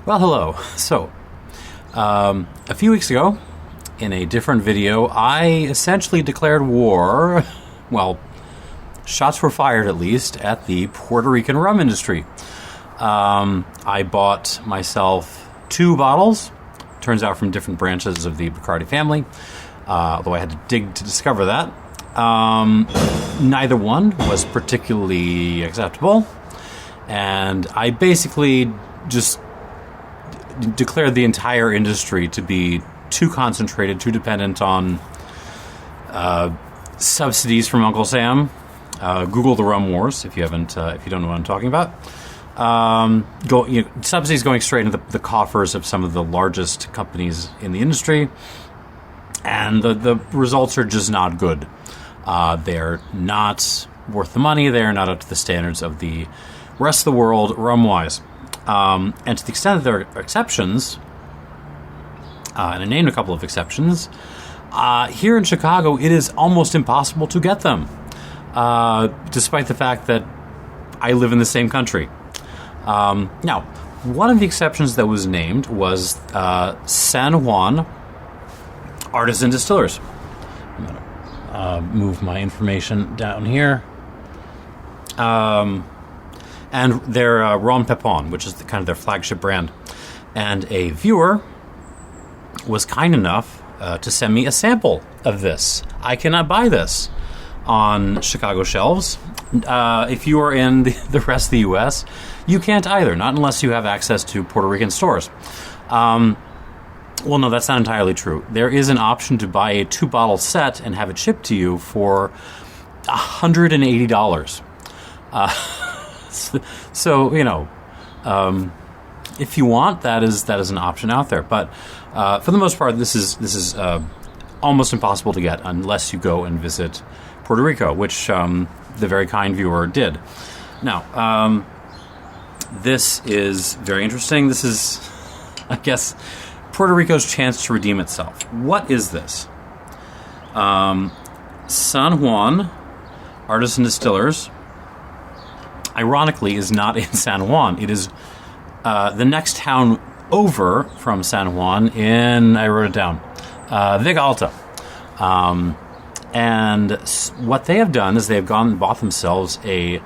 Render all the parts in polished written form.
Well, hello. So, a few weeks ago, in a different video, I essentially declared war. Well, shots were fired, at least, at the Puerto Rican rum industry. I bought myself 2 bottles, turns out from different branches of the Bacardi family, although I had to dig to discover that. Neither one was particularly acceptable, and I basically just declared the entire industry to be too concentrated, too dependent on subsidies from Uncle Sam. Google the rum wars if you haven't, if you don't know what I'm talking about. Subsidies going straight into the coffers of some of the largest companies in the industry, and the results are just not good. They're not worth the money. They're not up to the standards of the rest of the world, rum-wise. And to the extent that there are exceptions, and I named a couple of exceptions, here in Chicago, it is almost impossible to get them, despite the fact that I live in the same country. Now, one of the exceptions that was named was San Juan Artisan Distillers. I'm going to move my information down here. And their Ron Pepón, which is kind of their flagship brand. And a viewer was kind enough to send me a sample of this. I cannot buy this on Chicago shelves. If you are in the rest of the U.S., you can't either, not unless you have access to Puerto Rican stores. Well, no, that's not entirely true. There is an option to buy a 2-bottle set and have it shipped to you for $180. So, if you want, that is an option out there. But for the most part, this is almost impossible to get unless you go and visit Puerto Rico, which the very kind viewer did. Now, this is very interesting. This is, I guess, Puerto Rico's chance to redeem itself. What is this? San Juan Artisan Distillers, ironically, is not in San Juan. It is the next town over from San Juan I wrote it down, Vega Alta. And what they have done is they have gone and bought themselves a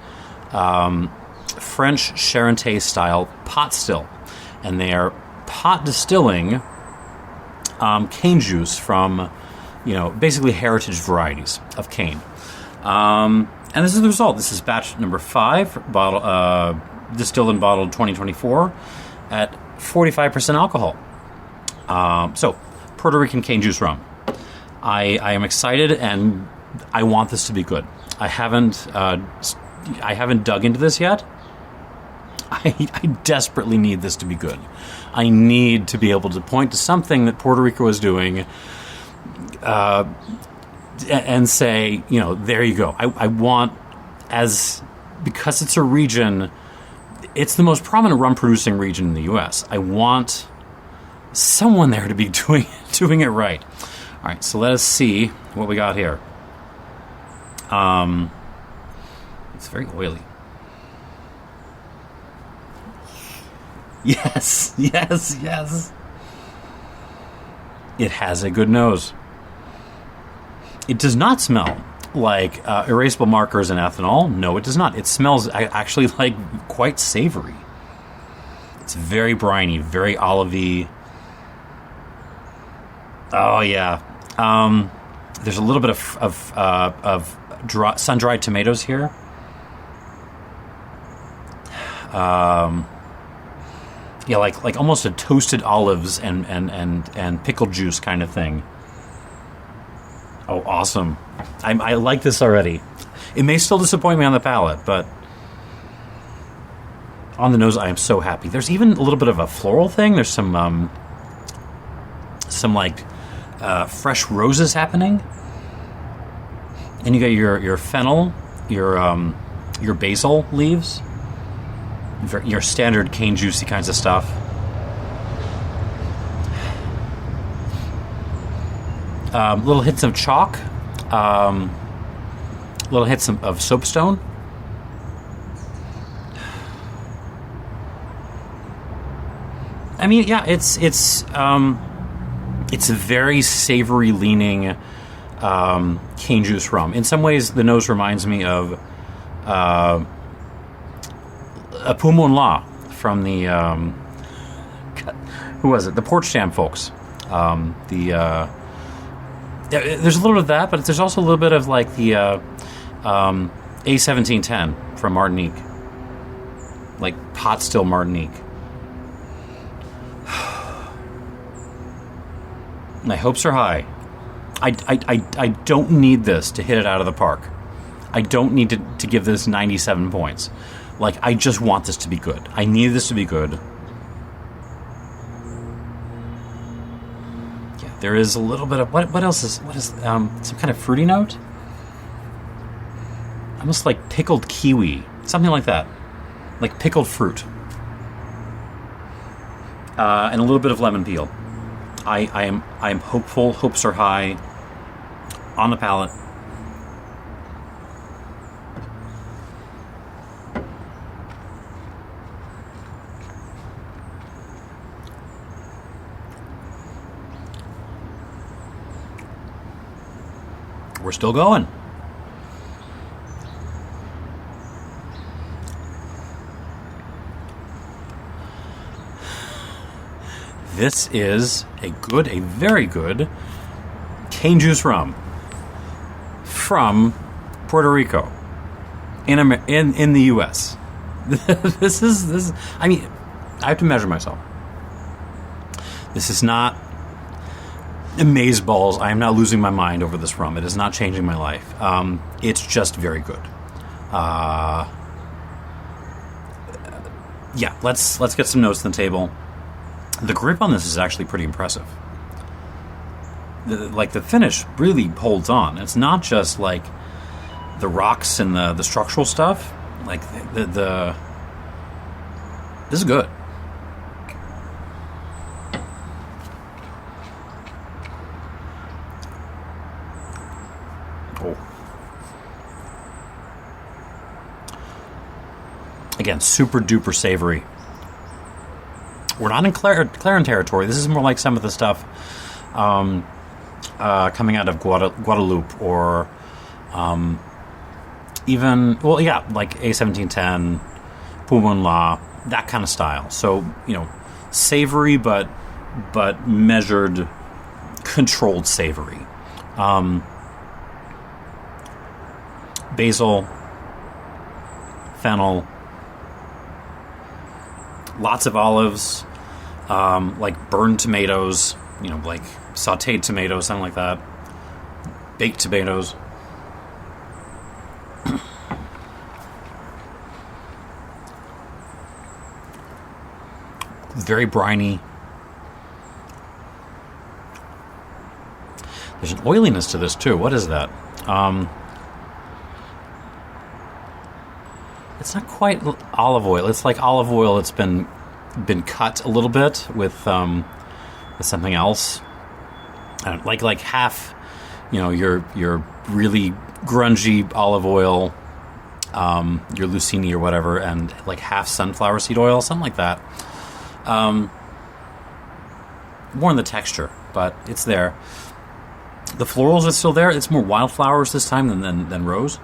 French charentais style pot still. And they are pot distilling cane juice from, basically heritage varieties of cane. And this is the result. This is batch number 5, distilled and bottled 2024 at 45% alcohol. So, Puerto Rican cane juice rum. I am excited, and I want this to be good. I haven't dug into this yet. I desperately need this to be good. I need to be able to point to something that Puerto Rico is doing and say, there you go. I want, because it's a region, it's the most prominent rum producing region in the U.S. I want someone there to be doing it right. All right, so let us see what we got here. It's very oily. Yes. It has a good nose. It does not smell like erasable markers and ethanol. No, it does not. It smells actually like quite savory. It's very briny, very olivey. Oh yeah. There's a little bit of sun-dried tomatoes here. Yeah, like almost a toasted olives and pickled juice kind of thing. Oh, awesome. I like this already. It may still disappoint me on the palate, but on the nose, I am so happy. There's even a little bit of a floral thing. There's some fresh roses happening. And you got your fennel, your basil leaves, your standard cane juicy kinds of stuff. Little hits of chalk, little hits of soapstone. I mean, yeah, it's a very savory leaning cane juice rum. In some ways, the nose reminds me of a Pou Moun-La from the who was it? The Porch Jam folks. There's a little bit of that, but there's also a little bit of like the A1710 from Martinique, like pot still Martinique. My hopes are high. I don't need this to hit it out of the park. I don't need to give this 97 points. Like, I just want this to be good. I need this to be good. Yeah, there is a little bit of... What else is... What is... some kind of fruity note? Almost like pickled kiwi. Something like that. Like pickled fruit. And a little bit of lemon peel. I am hopeful. Hopes are high. On the palate. We're still going. This is a very good cane juice rum from Puerto Rico in the U.S. This. I mean, I have to measure myself. This is not amazeballs. I am not losing my mind over this rum. It is not changing my life. It's just very good. Yeah, let's get some notes on the table. The grip on this is actually pretty impressive. The finish really holds on. It's not just like the rocks and the structural stuff. Like the this is good. Oh. Again, super duper savory. We're not in clairin territory. This is more like some of the stuff coming out of Guadeloupe or even, well, yeah, like A1710, Pou Moun-La, that kind of style. So, savory but measured, controlled savory. Basil, fennel, lots of olives, like burned tomatoes, like sauteed tomatoes, something like that. Baked tomatoes. Very briny. There's an oiliness to this too. What is that? It's not quite olive oil. It's like olive oil that's been cut a little bit with something else. Like half, your really grungy olive oil, your Lucini or whatever, and like half sunflower seed oil, something like that. More in the texture, but it's there. The florals are still there. It's more wildflowers this time than rose.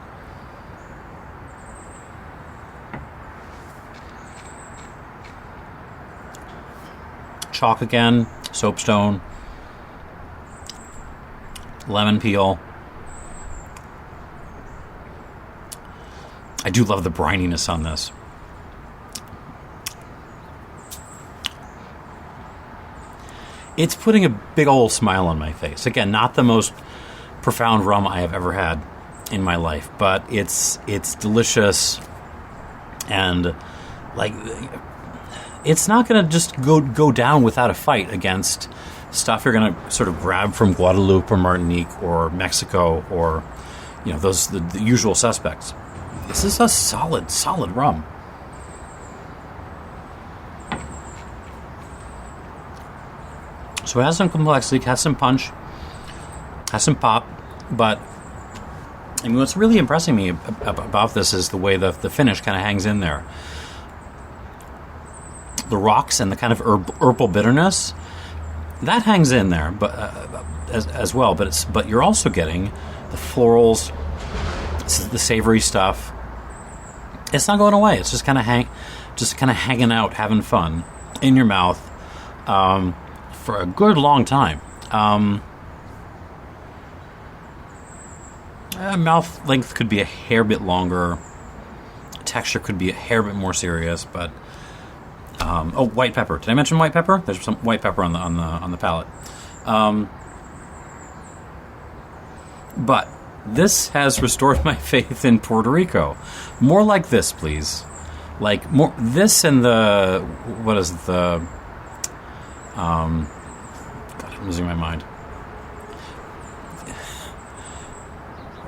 Chalk again, soapstone, lemon peel. I do love the brininess on this. It's putting a big old smile on my face. Again, not the most profound rum I have ever had in my life, but it's delicious, and like it's not going to just go down without a fight against stuff you're going to sort of grab from Guadeloupe or Martinique or Mexico or those the usual suspects. This is a solid rum. So it has some complexity, has some punch, has some pop, but I mean, what's really impressing me about this is the way the finish kind of hangs in there. the rocks and the kind of herbal bitterness, that hangs in there, but as well. But you're also getting the florals, the savory stuff. It's not going away. It's just kind of hanging out, having fun in your mouth for a good long time. Mouth length could be a hair bit longer. Texture could be a hair bit more serious, but white pepper. Did I mention white pepper? There's some white pepper on the palate. But this has restored my faith in Puerto Rico. More like this, please. Like more this and the what is the God, I'm losing my mind.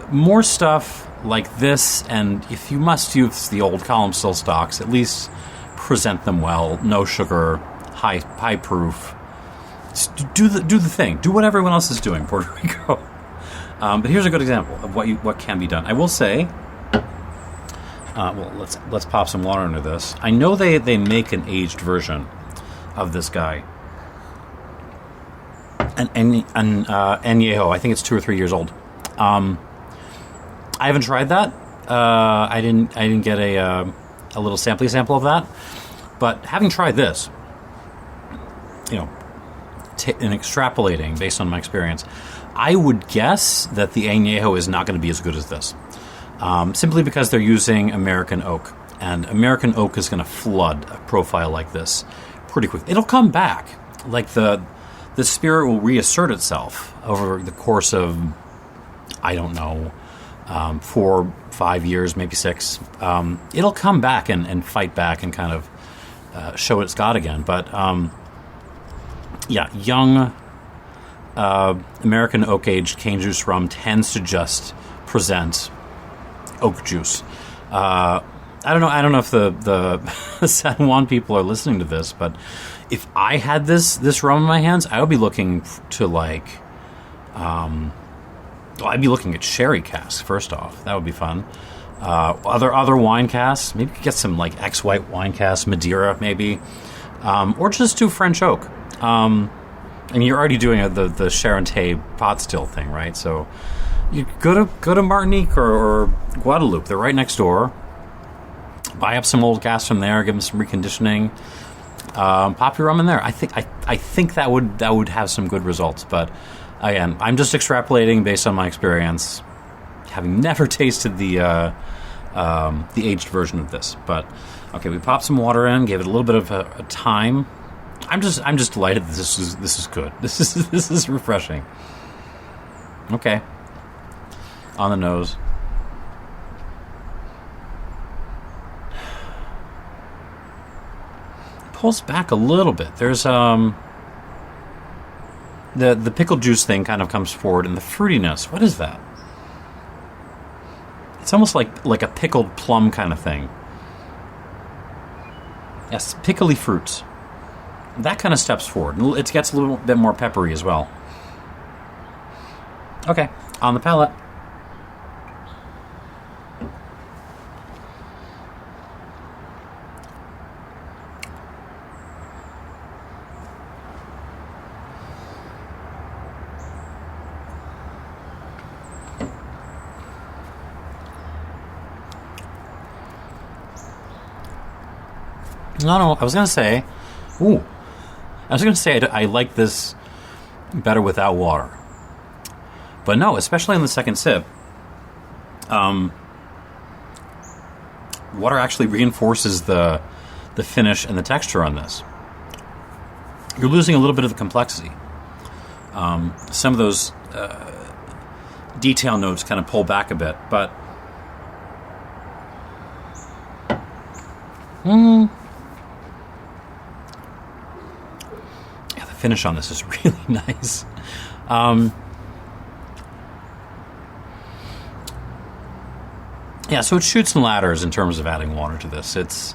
More stuff like this, and if you must use the old column still stocks, at least present them well. No sugar, high proof. Do the thing. Do what everyone else is doing, Puerto Rico. But here's a good example of what can be done. I will say, well, let's pop some water into this. I know they make an aged version of this guy, an añejo. I think it's 2 or 3 years old. I haven't tried that. I didn't get a little sample of that. But having tried this, and extrapolating based on my experience, I would guess that the añejo is not going to be as good as this, simply because they're using American oak, and American oak is going to flood a profile like this pretty quick. It'll come back, like the spirit will reassert itself over the course of, I don't know, 4, 5 years, maybe 6. It'll come back and fight back and kind of show what it's got again. But young American oak-aged cane juice rum tends to just present oak juice. I don't know if the San Juan people are listening to this, but if I had this rum in my hands, I would be looking to I'd be looking at sherry casks first off. That would be fun. Other wine casks. Maybe get some like ex-white wine casks, Madeira maybe, or just do French oak. And you're already doing the charentais pot still thing, right? So you go to Martinique or Guadeloupe. They're right next door. Buy up some old casks from there. Give them some reconditioning. Pop your rum in there. I think that would have some good results, but. Again, I'm just extrapolating based on my experience, having never tasted the aged version of this. But okay, we popped some water in, gave it a little bit of a time. I'm just delighted that this is good. This is refreshing. Okay, on the nose. Pulls back a little bit. There's The pickled juice thing kind of comes forward, and the fruitiness. What is that? It's almost like a pickled plum kind of thing. Yes, pickly fruits. That kind of steps forward. It gets a little bit more peppery as well. Okay, on the palate. No, I was going to say, I like this better without water. But no, especially in the second sip, water actually reinforces the finish and the texture on this. You're losing a little bit of the complexity. Some of those detail notes kind of pull back a bit, but finish on this is really nice. So it shoots and ladders in terms of adding water to this. It's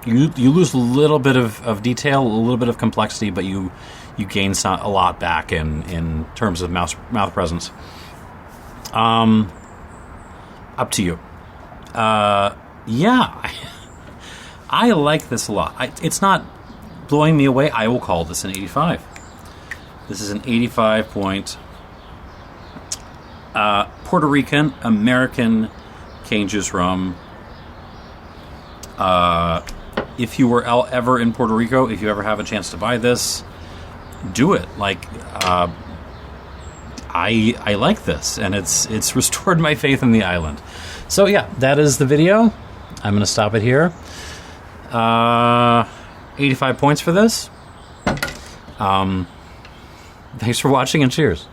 you lose a little bit of detail, a little bit of complexity, but you gain a lot back in terms of mouth presence. Up to you. I like this a lot. It's not blowing me away. I will call this an 85. This is an 85 point Puerto Rican American cane juice rum. If you were ever in Puerto Rico, if you ever have a chance to buy this, do it. Like, I like this, and it's restored my faith in the island. So yeah, that is the video. I'm going to stop it here. 85 points for this. Thanks for watching, and cheers.